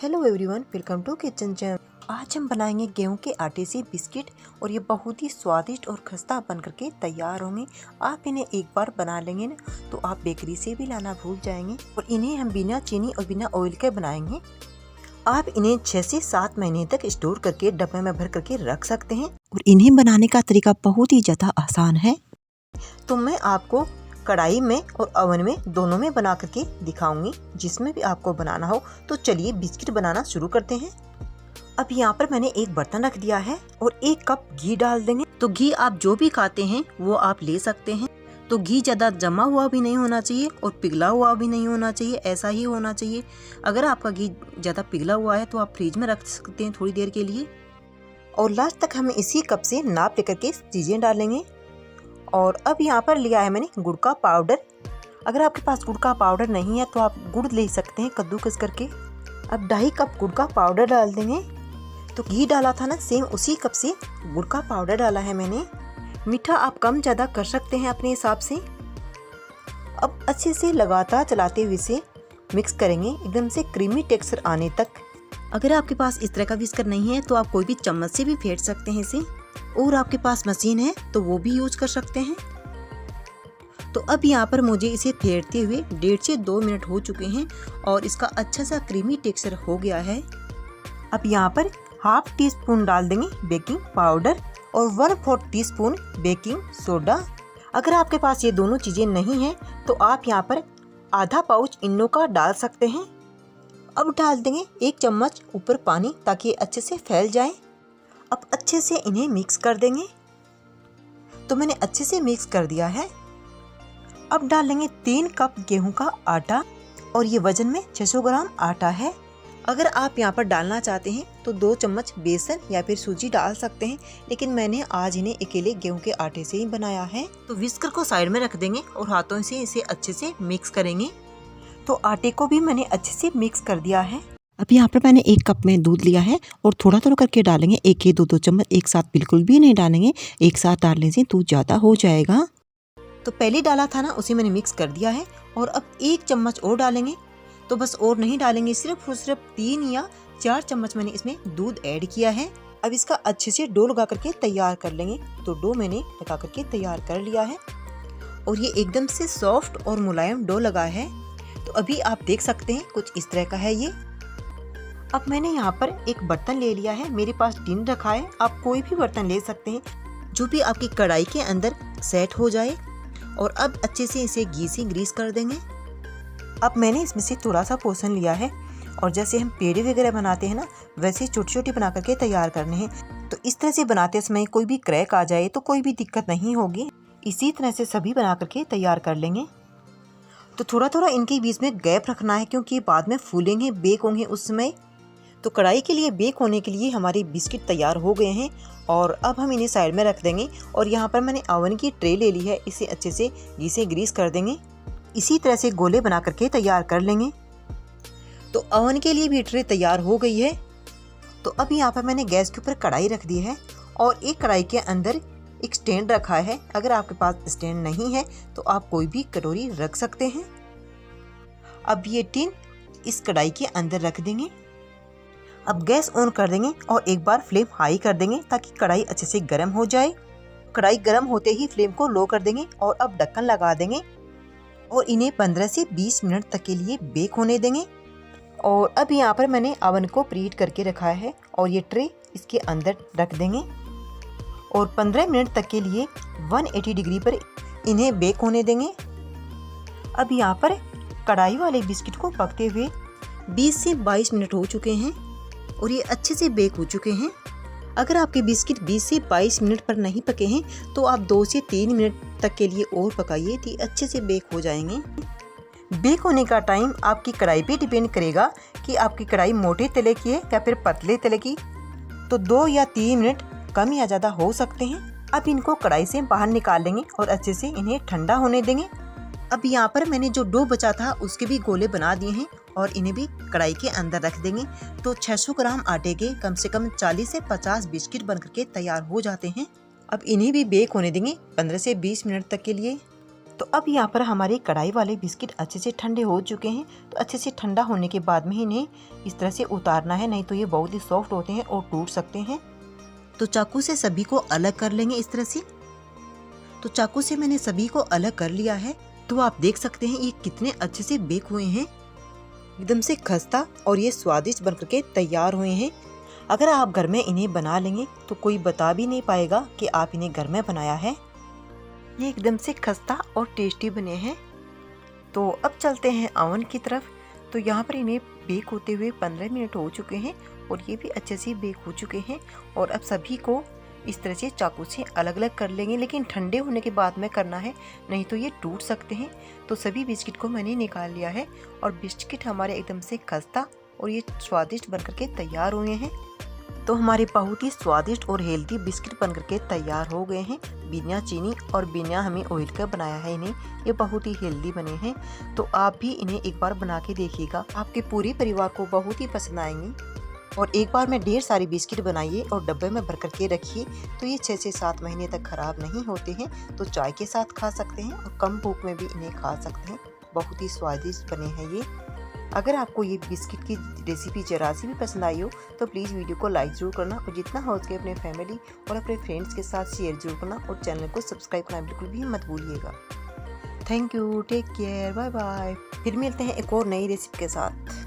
Hello everyone, welcome to Kitchen Jam. आज हम बनाएंगे गेहूं के आटे से बिस्किट और ये बहुत ही स्वादिष्ट और खस्ता बन करके तैयार होंगे। आप इन्हें एक बार बना लेंगे ना तो आप बेकरी से भी लाना भूल जाएंगे। और इन्हें हम बिना चीनी और बिना ऑयल के बनाएंगे। आप इन्हें 6 से 7 महीने तक स्टोर करके डब्बे में भर करके रख सकते हैं। और इन्हें बनाने का तरीका बहुत ही ज़्यादा आसान है। तो मैं आपको कढ़ाई में और ओवन में दोनों में बना करके दिखाऊंगी। जिसमें भी आपको बनाना हो तो चलिए बिस्किट बनाना शुरू करते हैं। अब यहाँ पर मैंने एक बर्तन रख दिया है और 1 कप घी डाल देंगे। तो घी आप जो भी खाते हैं वो आप ले सकते हैं। तो घी ज़्यादा जमा हुआ भी नहीं होना चाहिए और पिघला हुआ भी नहीं होना चाहिए, ऐसा ही होना चाहिए। अगर आपका घी ज़्यादा पिघला हुआ है तो आप फ्रिज में रख सकते हैं थोड़ी देर के लिए। और लास्ट तक हम इसी कप से नाप लेकर के चीज़ें डालेंगे। और अब यहाँ पर लिया है मैंने गुड़ का पाउडर। अगर आपके पास गुड़ का पाउडर नहीं है तो आप गुड़ ले सकते हैं कद्दूकस करके। अब 2.5 कप गुड़ का पाउडर डाल देंगे। तो घी डाला था ना, सेम उसी कप से गुड़ का पाउडर डाला है मैंने। मीठा आप कम ज़्यादा कर सकते हैं अपने हिसाब से। अब अच्छे से लगातार चलाते हुए से मिक्स करेंगे एकदम से क्रीमी टेक्सचर आने तक। अगर आपके पास इस तरह का विस्कर नहीं है तो आप कोई भी चम्मच से भी फेंट सकते हैं इसे। और आपके पास मशीन है तो वो भी यूज कर सकते हैं। तो अब यहाँ पर मुझे इसे फेंटते हुए 1.5 से 2 मिनट हो चुके हैं और इसका अच्छा सा क्रीमी टेक्सचर हो गया है। अब यहाँ पर ½ टीस्पून डाल देंगे बेकिंग पाउडर और 1/4 टीस्पून बेकिंग सोडा। अगर आपके पास ये दोनों चीज़ें नहीं हैं तो आप यहाँ पर आधा पाउच इनो का डाल सकते हैं। अब डाल देंगे 1 चम्मच ऊपर पानी ताकि ये अच्छे से फैल जाए। अब अच्छे से इन्हें मिक्स कर देंगे। तो मैंने अच्छे से मिक्स कर दिया है। अब डालेंगे 3 कप गेहूं का आटा और ये वजन में 600 ग्राम आटा है। अगर आप यहाँ पर डालना चाहते हैं तो 2 चम्मच बेसन या फिर सूजी डाल सकते हैं, लेकिन मैंने आज इन्हें अकेले गेहूं के आटे से ही बनाया है। तो विस्कर को साइड में रख देंगे और हाथों से इसे अच्छे से मिक्स करेंगे। तो आटे को भी मैंने अच्छे से मिक्स कर दिया है। अब यहाँ पर मैंने 1 कप में दूध लिया है और थोड़ा थोड़ा करके डालेंगे। 1 या 2 चम्मच एक साथ बिल्कुल भी नहीं डालेंगे। एक साथ डालने से दूध ज़्यादा हो जाएगा। तो पहले डाला था ना उसे मैंने मिक्स कर दिया है। और अब 1 चम्मच और डालेंगे। तो बस और नहीं डालेंगे, सिर्फ और सिर्फ 3 या 4 चम्मच मैंने इसमें दूध ऐड किया है। अब इसका अच्छे से डो लगा करके तैयार कर लेंगे। तो डो मैंने लगा करके तैयार कर लिया है और ये एकदम से सॉफ्ट और मुलायम डो लगा है। तो अभी आप देख सकते हैं कुछ इस तरह का है ये। अब मैंने यहाँ पर एक बर्तन ले लिया है, मेरे पास टिन रखा है। आप कोई भी बर्तन ले सकते हैं जो भी आपकी कढ़ाई के अंदर सेट हो जाए। और अब अच्छे से इसे घी से ग्रीस कर देंगे। अब मैंने इसमें से थोड़ा सा पोर्शन लिया है और जैसे हम पेड़े वगैरह बनाते हैं ना, वैसे छोटे छोटे बना करके तैयार करने हैं। तो इस तरह से बनाते समय कोई भी क्रैक आ जाए तो कोई भी दिक्कत नहीं होगी। इसी तरह से सभी बना करके तैयार कर लेंगे। तो थोड़ा थोड़ा इनके बीच में गैप रखना है क्योंकि बाद में फूलेंगे, बेक होंगे उस समय। तो कढ़ाई के लिए बेक होने के लिए हमारे बिस्किट तैयार हो गए हैं और अब हम इन्हें साइड में रख देंगे। और यहाँ पर मैंने ओवन की ट्रे ले ली है, इसे अच्छे से घी से ग्रीस कर देंगे। इसी तरह से गोले बना करके तैयार कर लेंगे। तो ओवन के लिए भी ट्रे तैयार हो गई है। तो अब यहाँ पर मैंने गैस के ऊपर कढ़ाई रख दी है और एक कढ़ाई के अंदर एक स्टैंड रखा है। अगर आपके पास स्टैंड नहीं है तो आप कोई भी कटोरी रख सकते हैं। अब ये टिन इस कढ़ाई के अंदर रख देंगे। अब गैस ऑन कर देंगे और एक बार फ्लेम हाई कर देंगे ताकि कढ़ाई अच्छे से गर्म हो जाए। कढ़ाई गर्म होते ही फ्लेम को लो कर देंगे और अब ढक्कन लगा देंगे और इन्हें 15 से 20 मिनट तक के लिए बेक होने देंगे। और अब यहाँ पर मैंने ओवन को प्रीहीट करके रखा है और ये ट्रे इसके अंदर रख देंगे और 15 मिनट तक के लिए 180 डिग्री पर इन्हें बेक होने देंगे। अब यहाँ पर कढ़ाई वाले बिस्किट को पकते हुए 20 से 22 मिनट हो चुके हैं और ये अच्छे से बेक हो चुके हैं। अगर आपके बिस्किट 20 से 22 मिनट पर नहीं पके हैं तो आप 2 से 3 मिनट तक के लिए और पकाइए तो अच्छे से बेक हो जाएंगे। बेक होने का टाइम आपकी कढ़ाई पे डिपेंड करेगा कि आपकी कढ़ाई मोटे तले की है या फिर पतले तले की। तो 2 या 3 मिनट कम या ज़्यादा हो सकते हैं। अब इनको कढ़ाई से बाहर निकाल लेंगे और अच्छे से इन्हें ठंडा होने देंगे। अब यहाँ पर मैंने जो डो बचा था उसके भी गोले बना दिए हैं और इन्हें भी कढ़ाई के अंदर रख देंगे। तो 600 ग्राम आटे के कम से कम 40 से 50 बिस्किट बन करके तैयार हो जाते हैं। अब इन्हें भी बेक होने देंगे 15 से 20 मिनट तक के लिए। तो अब यहाँ पर हमारे कढ़ाई वाले बिस्किट अच्छे से ठंडे हो चुके हैं। तो अच्छे से ठंडा होने के बाद में ही इन्हें इस तरह से उतारना है, नहीं तो ये बहुत ही सॉफ्ट होते हैं और टूट सकते हैं। तो चाकू से सभी को अलग कर लेंगे इस तरह से। तो चाकू से मैंने सभी को अलग कर लिया है। तो आप देख सकते हैं ये कितने अच्छे से बेक हुए हैं, एकदम से खस्ता और ये स्वादिष्ट बनकर के तैयार हुए हैं। अगर आप घर में इन्हें बना लेंगे तो कोई बता भी नहीं पाएगा कि आप इन्हें घर में बनाया है। ये एकदम से खस्ता और टेस्टी बने हैं। तो अब चलते हैं ओवन की तरफ। तो यहाँ पर इन्हें बेक होते हुए 15 मिनट हो चुके हैं और ये भी अच्छे से बेक हो चुके हैं। और अब सभी को इस तरह से चाकू से अलग अलग कर लेंगे, लेकिन ठंडे होने के बाद में करना है, नहीं तो ये टूट सकते हैं। तो सभी बिस्किट को मैंने निकाल लिया है और बिस्किट हमारे एकदम से खस्ता और ये स्वादिष्ट बनकर के तैयार हुए हैं। तो हमारे बहुत ही स्वादिष्ट और हेल्दी बिस्किट बनकर के तैयार हो गए हैं। बिना चीनी और बिना हमें ऑयल का बनाया है इन्हें, ये बहुत ही हेल्दी बने हैं। तो आप भी इन्हें एक बार बना के देखिएगा, आपके पूरे परिवार को बहुत ही पसंद आएंगे। और एक बार में ढेर सारी बिस्किट बनाइए और डब्बे में भर करके रखिए, तो ये 6 से 7 महीने तक खराब नहीं होते हैं। तो चाय के साथ खा सकते हैं और कम भूख में भी इन्हें खा सकते हैं। बहुत ही स्वादिष्ट बने हैं ये। अगर आपको ये बिस्किट की रेसिपी जरा सी भी पसंद आई हो तो प्लीज़ वीडियो को लाइक ज़रूर करना और जितना हो सके अपने फैमिली और अपने फ्रेंड्स के साथ शेयर जरूर करना और चैनल को सब्सक्राइब करना बिल्कुल भी मत भूलिएगा। Thank you, take care, bye bye. फिर मिलते हैं एक और नई रेसिपी के साथ।